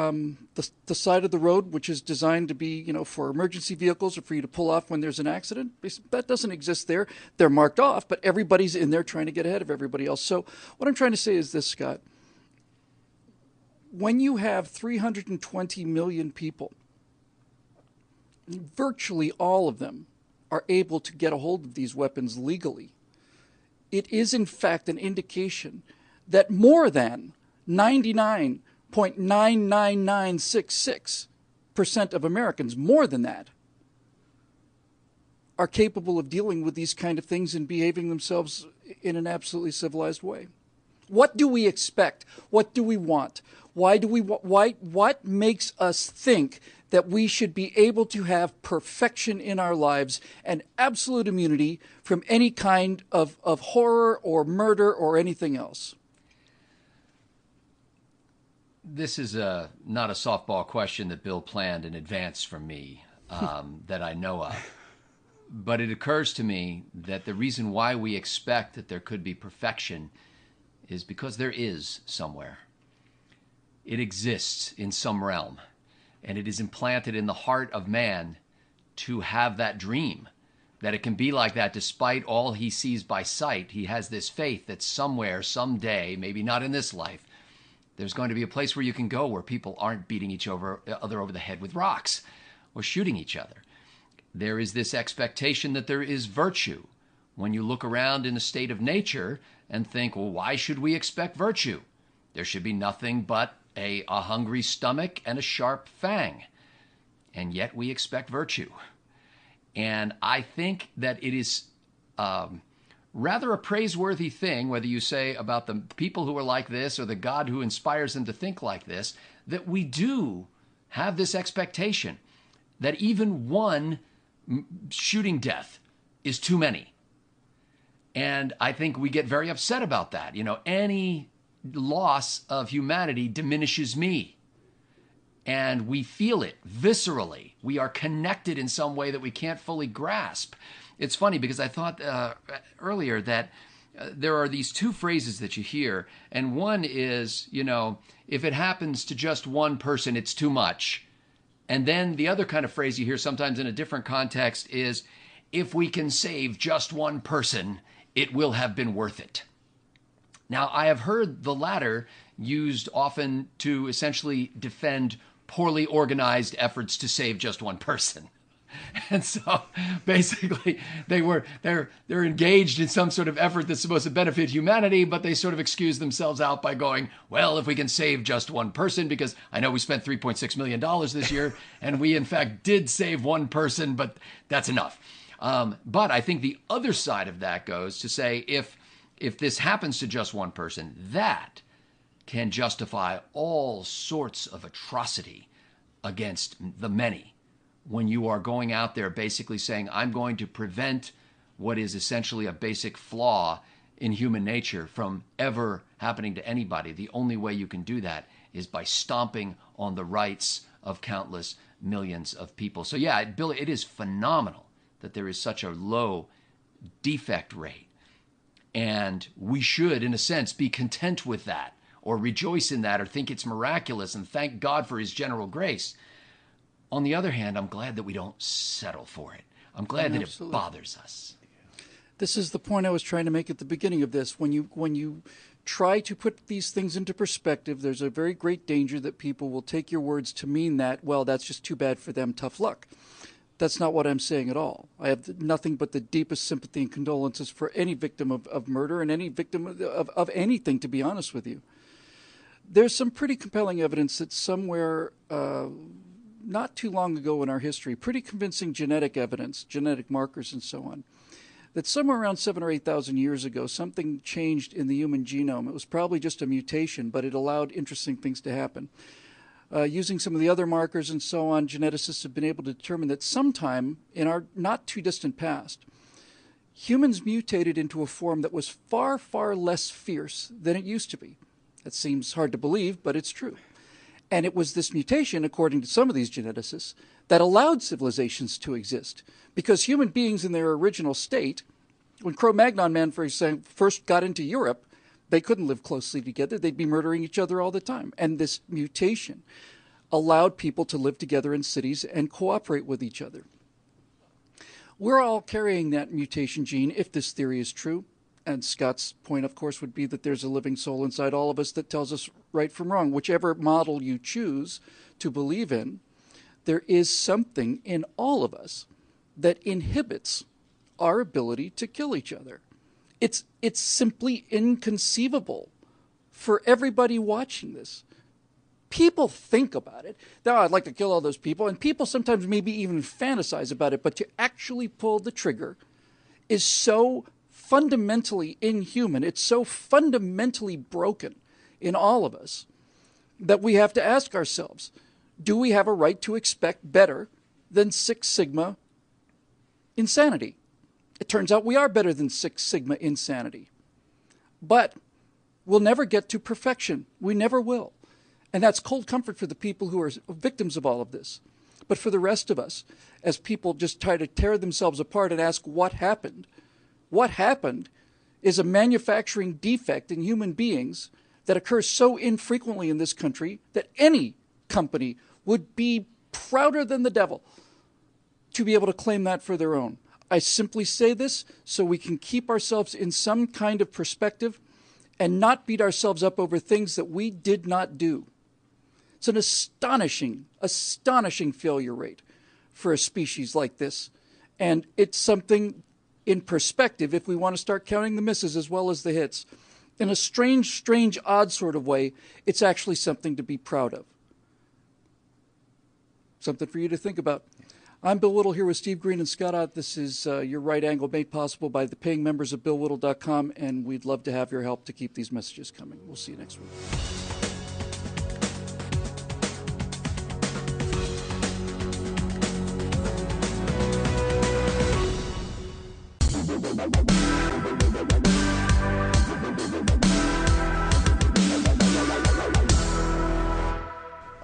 side of the road, which is designed to be, for emergency vehicles or for you to pull off when there's an accident. That doesn't exist there. They're marked off, but everybody's in there trying to get ahead of everybody else. So what I'm trying to say is this, Scott. When you have 320 million people, virtually all of them are able to get a hold of these weapons legally, it is in fact an indication that more than 99.99966% of Americans, more than that, are capable of dealing with these kind of things and behaving themselves in an absolutely civilized way. What do we expect? What do we want? What makes us think that we should be able to have perfection in our lives and absolute immunity from any kind of horror or murder or anything else? This is not a softball question that Bill planned in advance from me that I know of. But it occurs to me that the reason why we expect that there could be perfection is because there is somewhere. It exists in some realm, and it is implanted in the heart of man to have that dream, that it can be like that despite all he sees by sight. He has this faith that somewhere, someday, maybe not in this life, there's going to be a place where you can go where people aren't beating each other over the head with rocks or shooting each other. There is this expectation that there is virtue. When you look around in a state of nature and think, well, why should we expect virtue? There should be nothing but a hungry stomach and a sharp fang. And yet we expect virtue. And I think that it is rather a praiseworthy thing, whether you say about the people who are like this or the God who inspires them to think like this, that we do have this expectation that even one shooting death is too many. And I think we get very upset about that. Any loss of humanity diminishes me. And we feel it viscerally. We are connected in some way that we can't fully grasp. It's funny because I thought earlier that there are these two phrases that you hear. And one is, if it happens to just one person, it's too much. And then the other kind of phrase you hear sometimes in a different context is, if we can save just one person, it will have been worth it. Now, I have heard the latter used often to essentially defend poorly organized efforts to save just one person. And so basically they're engaged in some sort of effort that's supposed to benefit humanity, but they sort of excuse themselves out by going, well, if we can save just one person, because I know we spent $3.6 million this year, and we in fact did save one person, but that's enough. But I think the other side of that goes to say, if this happens to just one person, that can justify all sorts of atrocity against the many. When you are going out there basically saying, I'm going to prevent what is essentially a basic flaw in human nature from ever happening to anybody. The only way you can do that is by stomping on the rights of countless millions of people. So yeah, Bill, it is phenomenal that there is such a low defect rate. And we should, in a sense, be content with that, or rejoice in that, or think it's miraculous and thank God for his general grace. On the other hand, I'm glad that we don't settle for it. I'm glad that it bothers us. This is the point I was trying to make at the beginning of this. When you try to put these things into perspective, there's a very great danger that people will take your words to mean that, well, that's just too bad for them, tough luck. That's not what I'm saying at all. I have nothing but the deepest sympathy and condolences for any victim of murder and any victim of anything, to be honest with you. There's some pretty compelling evidence that somewhere not too long ago in our history, pretty convincing genetic evidence, genetic markers and so on, that somewhere around 7,000 or 8,000 years ago, something changed in the human genome. It was probably just a mutation, but it allowed interesting things to happen. Using some of the other markers and so on, geneticists have been able to determine that sometime in our not too distant past, humans mutated into a form that was far, far less fierce than it used to be. That seems hard to believe, but it's true. And it was this mutation, according to some of these geneticists, that allowed civilizations to exist. Because human beings in their original state, when Cro-Magnon man, for example, first got into Europe, They couldn't live closely together. They'd be murdering each other all the time. And this mutation allowed people to live together in cities and cooperate with each other. We're all carrying that mutation gene, if this theory is true. And Scott's point, of course, would be that there's a living soul inside all of us that tells us right from wrong. Whichever model you choose to believe in, there is something in all of us that inhibits our ability to kill each other. It's simply inconceivable for everybody watching this. People think about it. Now, I'd like to kill all those people, and people sometimes maybe even fantasize about it, but to actually pull the trigger is so fundamentally inhuman. It's so fundamentally broken in all of us that we have to ask ourselves, do we have a right to expect better than Six Sigma insanity? It turns out we are better than Six Sigma insanity. But we'll never get to perfection. We never will. And that's cold comfort for the people who are victims of all of this. But for the rest of us, as people just try to tear themselves apart and ask what happened is a manufacturing defect in human beings that occurs so infrequently in this country that any company would be prouder than the devil to be able to claim that for their own. I simply say this so we can keep ourselves in some kind of perspective and not beat ourselves up over things that we did not do. It's an astonishing failure rate for a species like this. And it's something in perspective, if we want to start counting the misses as well as the hits. In a strange, odd sort of way, it's actually something to be proud of. Something for you to think about. I'm Bill Whittle here with Steve Green and Scott Ott. This is Your Right Angle, made possible by the paying members of BillWhittle.com, and we'd love to have your help to keep these messages coming. We'll see you next week.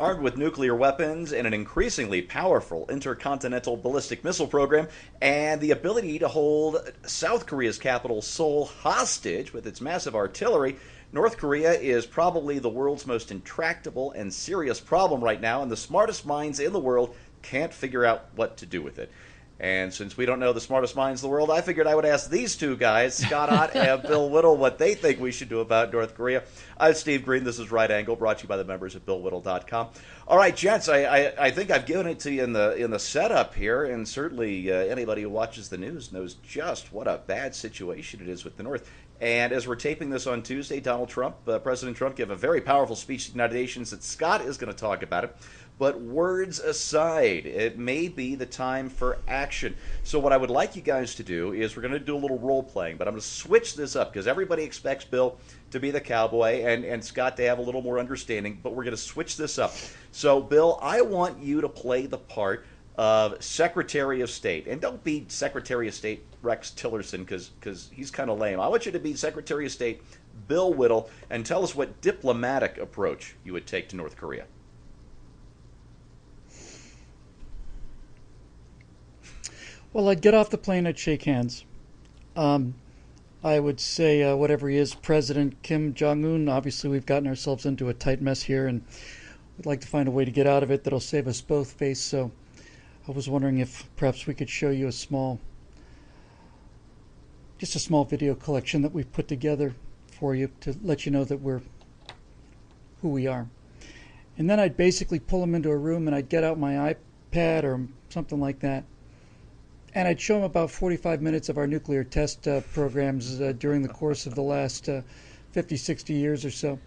Armed with nuclear weapons and an increasingly powerful intercontinental ballistic missile program and the ability to hold South Korea's capital Seoul hostage with its massive artillery, North Korea is probably the world's most intractable and serious problem right now, and the smartest minds in the world can't figure out what to do with it. And since we don't know the smartest minds in the world, I figured I would ask these two guys, Scott Ott and Bill Whittle, what they think we should do about North Korea. I'm Steve Green. This is Right Angle, brought to you by the members at BillWhittle.com. All right, gents, I think I've given it to you in the setup here, and certainly anybody who watches the news knows just what a bad situation it is with the North. And as we're taping this on Tuesday, President Trump, gave a very powerful speech to the United Nations that Scott is going to talk about it. But words aside, it may be the time for action. So what I would like you guys to do is we're going to do a little role playing, but I'm going to switch this up because everybody expects Bill to be the cowboy and Scott to have a little more understanding, but we're going to switch this up. So, Bill, I want you to play the part of Secretary of State. And don't be Secretary of State Rex Tillerson because he's kind of lame. I want you to be Secretary of State Bill Whittle and tell us what diplomatic approach you would take to North Korea. Well, I'd get off the plane, I'd shake hands. I would say whatever he is, President Kim Jong-un, obviously we've gotten ourselves into a tight mess here, and we'd like to find a way to get out of it that'll save us both face. So I was wondering if perhaps we could show you just a small video collection that we've put together for you to let you know that we're who we are. And then I'd basically pull him into a room and I'd get out my iPad or something like that. And I'd show him about 45 minutes of our nuclear test programs during the course of the last 50, 60 years or so.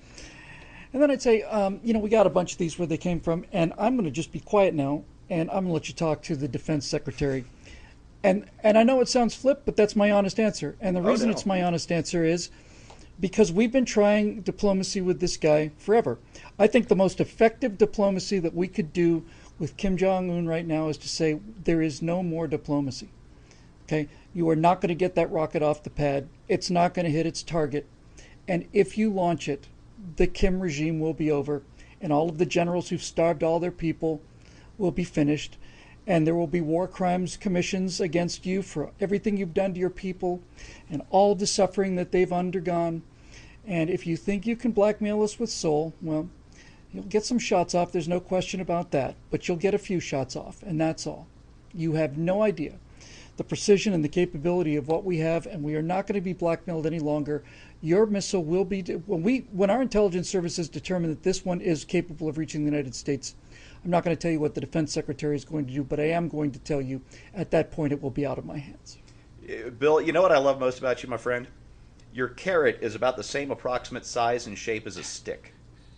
And then I'd say, we got a bunch of these where they came from, and I'm going to just be quiet now, and I'm going to let you talk to the defense secretary. And I know it sounds flip, but that's my honest answer. And the reason it's my honest answer is because we've been trying diplomacy with this guy forever. I think the most effective diplomacy that we could do with Kim Jong-un right now is to say there is no more diplomacy. Okay? You are not going to get that rocket off the pad. It's not going to hit its target. And if you launch it, the Kim regime will be over, and all of the generals who've starved all their people will be finished, and there will be war crimes commissions against you for everything you've done to your people and all of the suffering that they've undergone. And if you think you can blackmail us with Seoul, well, you'll get some shots off. There's no question about that. But you'll get a few shots off, and that's all. You have no idea the precision and the capability of what we have, and we are not going to be blackmailed any longer. Your missile will be, when our intelligence services determine that this one is capable of reaching the United States, I'm not going to tell you what the Defense Secretary is going to do, but I am going to tell you at that point it will be out of my hands. Bill, you know what I love most about you, my friend? Your carrot is about the same approximate size and shape as a stick.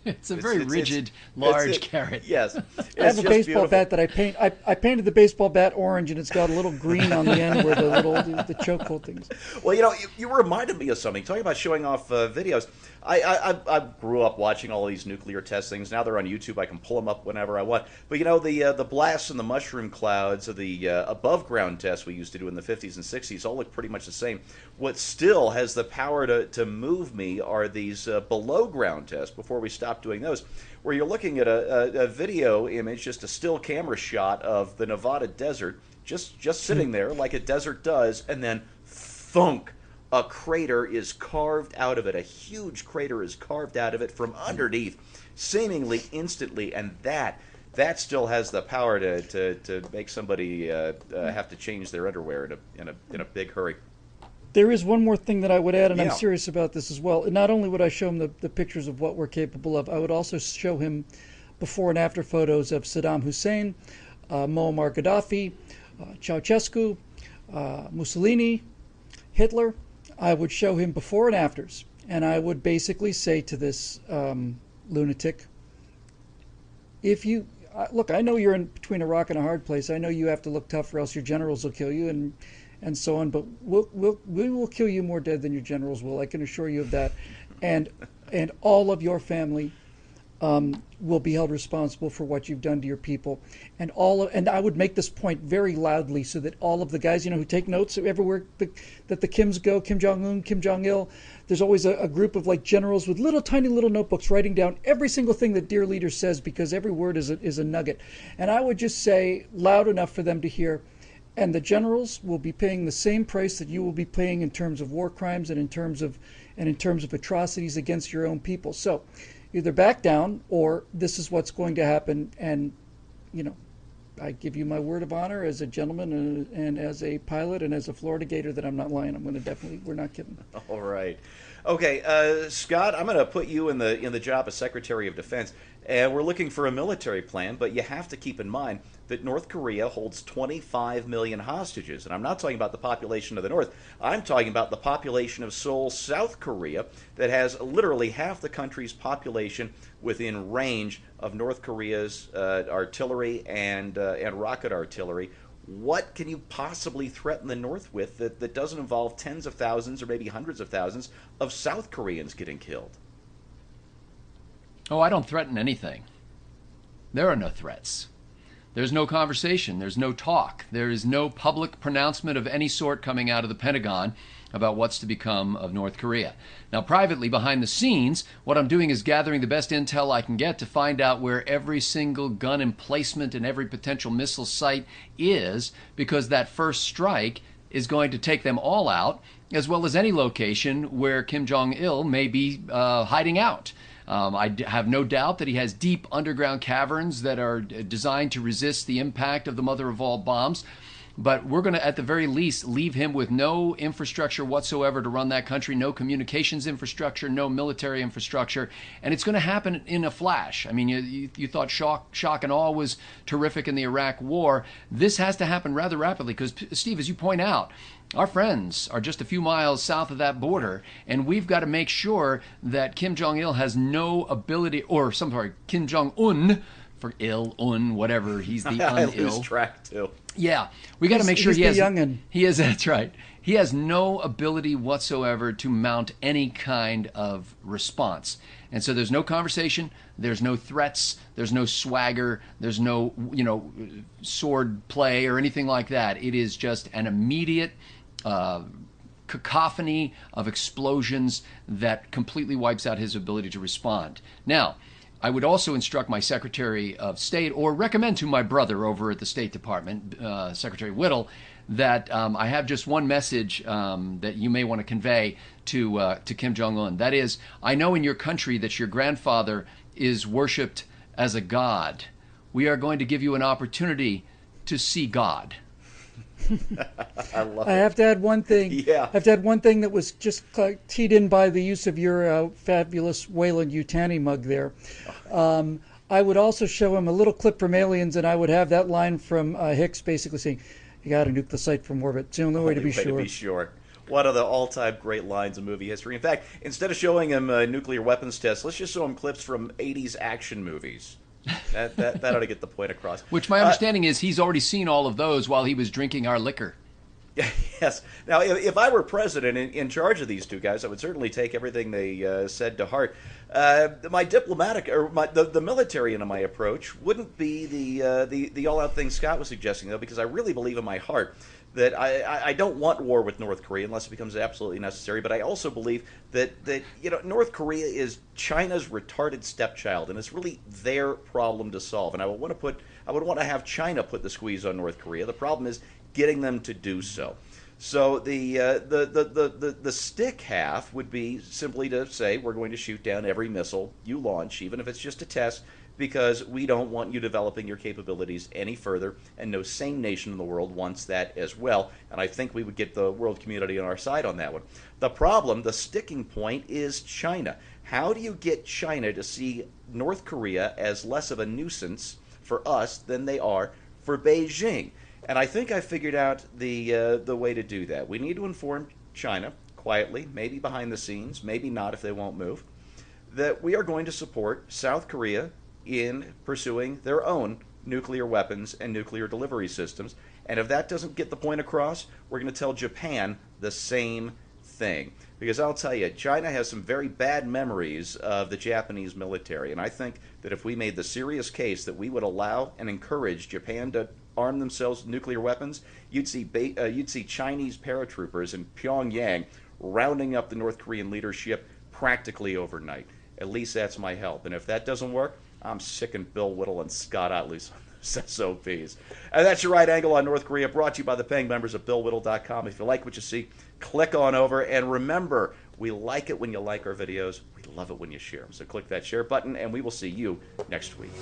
It's a very rigid, large carrot. Yes. I have a baseball bat that I paint. I painted the baseball bat orange, and it's got a little green on the end where the chokehold things. Well, you know, you reminded me of something. Talking about showing off videos. I grew up watching all these nuclear test things. Now they're on YouTube. I can pull them up whenever I want. But you know, the blasts and the mushroom clouds of the above ground tests we used to do in the 50s and 60s all look pretty much the same. What still has the power to move me are these below ground tests. Before we stop doing those, where you're looking at a video image, just a still camera shot of the Nevada desert, just sitting there like a desert does, and then thunk. A crater is carved out of it. A huge crater is carved out of it from underneath, seemingly instantly, and that still has the power to make somebody have to change their underwear in a big hurry. There is one more thing that I would add, and I'm serious about this as well. Not only would I show him the pictures of what we're capable of, I would also show him before and after photos of Saddam Hussein, Muammar Gaddafi, Ceausescu, Mussolini, Hitler. I would show him before and afters, and I would basically say to this lunatic, if you look, I know you're in between a rock and a hard place. I know you have to look tough, or else your generals will kill you, and so on. But we will kill you more dead than your generals will. I can assure you of that, and all of your family will be held responsible for what you've done to your people, and I would make this point very loudly so that all of the guys, who take notes everywhere that the Kims go, Kim Jong-un, Kim Jong-il, there's always a group of generals with tiny little notebooks writing down every single thing that dear leader says, because every word is a nugget. And I would just say loud enough for them to hear, and the generals will be paying the same price that you will be paying in terms of war crimes and in terms of atrocities against your own people. So either back down, or this is what's going to happen. And, I give you my word of honor as a gentleman and as a pilot and as a Florida Gator that I'm not lying. We're not kidding. All right. Okay, Scott, I'm going to put you in the job of Secretary of Defense, and we're looking for a military plan, but you have to keep in mind that North Korea holds 25 million hostages, and I'm not talking about the population of the North. I'm talking about the population of Seoul, South Korea, that has literally half the country's population within range of North Korea's artillery and rocket artillery. What can you possibly threaten the North with that doesn't involve tens of thousands or maybe hundreds of thousands of South Koreans getting killed? Oh, I don't threaten anything. There are no threats. There's no conversation. There's no talk. There is no public pronouncement of any sort coming out of the Pentagon about what's to become of North Korea. Now, privately, behind the scenes, what I'm doing is gathering the best intel I can get to find out where every single gun emplacement and every potential missile site is, because that first strike is going to take them all out, as well as any location where Kim Jong-il may be hiding out. I have no doubt that he has deep underground caverns that are designed to resist the impact of the mother of all bombs. But we're going to, at the very least, leave him with no infrastructure whatsoever to run that country, no communications infrastructure, no military infrastructure. And it's going to happen in a flash. I mean, you thought shock and awe was terrific in the Iraq War. This has to happen rather rapidly because, Steve, as you point out, our friends are just a few miles south of that border, and we've got to make sure that Kim Jong-il has no ability, Kim Jong-un, for il-un, whatever, he's the un-il. I lose track, too. Yeah, we got to make sure he has. He is. That's right. He has no ability whatsoever to mount any kind of response, and so there's no conversation. There's no threats. There's no swagger. There's no sword play or anything like that. It is just an immediate cacophony of explosions that completely wipes out his ability to respond. Now, I would also instruct my Secretary of State, or recommend to my brother over at the State Department, Secretary Whittle, that I have just one message that you may want to convey to Kim Jong-un. That is, I know in your country that your grandfather is worshipped as a god. We are going to give you an opportunity to see God. I love I it. have to add one thing. Yeah. I have to add one thing that was just teed in by the use of your fabulous Wayland Yutani mug there. I would also show him a little clip from Aliens, and I would have that line from Hicks basically saying, "You got to nuke the site from orbit. It's the only way to be sure." One of the all-time great lines in movie history. In fact, instead of showing him nuclear weapons tests, let's just show him clips from 80s action movies. That ought to get the point across. Which my understanding is he's already seen all of those while he was drinking our liquor. Yes. Now, if I were president in charge of these two guys, I would certainly take everything they said to heart. My diplomatic, or the military in my approach wouldn't be the all-out thing Scott was suggesting, though, because I really believe in my heart that I don't want war with North Korea unless it becomes absolutely necessary. But I also believe that North Korea is China's retarded stepchild, and it's really their problem to solve. And I would want to have China put the squeeze on North Korea. The problem is getting them to do so. So the stick half would be simply to say we're going to shoot down every missile you launch, even if it's just a test, because we don't want you developing your capabilities any further, and no sane nation in the world wants that as well. And I think we would get the world community on our side on that one. The problem, the sticking point, is China. How do you get China to see North Korea as less of a nuisance for us than they are for Beijing? And I think I figured out the way to do that. We need to inform China quietly, maybe behind the scenes, maybe not if they won't move, that we are going to support South Korea in pursuing their own nuclear weapons and nuclear delivery systems. And if that doesn't get the point across, we're going to tell Japan the same thing. Because I'll tell you, China has some very bad memories of the Japanese military. And I think that if we made the serious case that we would allow and encourage Japan to arm themselves with nuclear weapons, you'd see Chinese paratroopers in Pyongyang rounding up the North Korean leadership practically overnight. At least that's my help. And if that doesn't work, I'm sicking Bill Whittle and Scott Otley's SOPs. And that's your right angle on North Korea, brought to you by the paying members of BillWhittle.com. If you like what you see, click on over. And remember, we like it when you like our videos. We love it when you share them. So click that share button, and we will see you next week.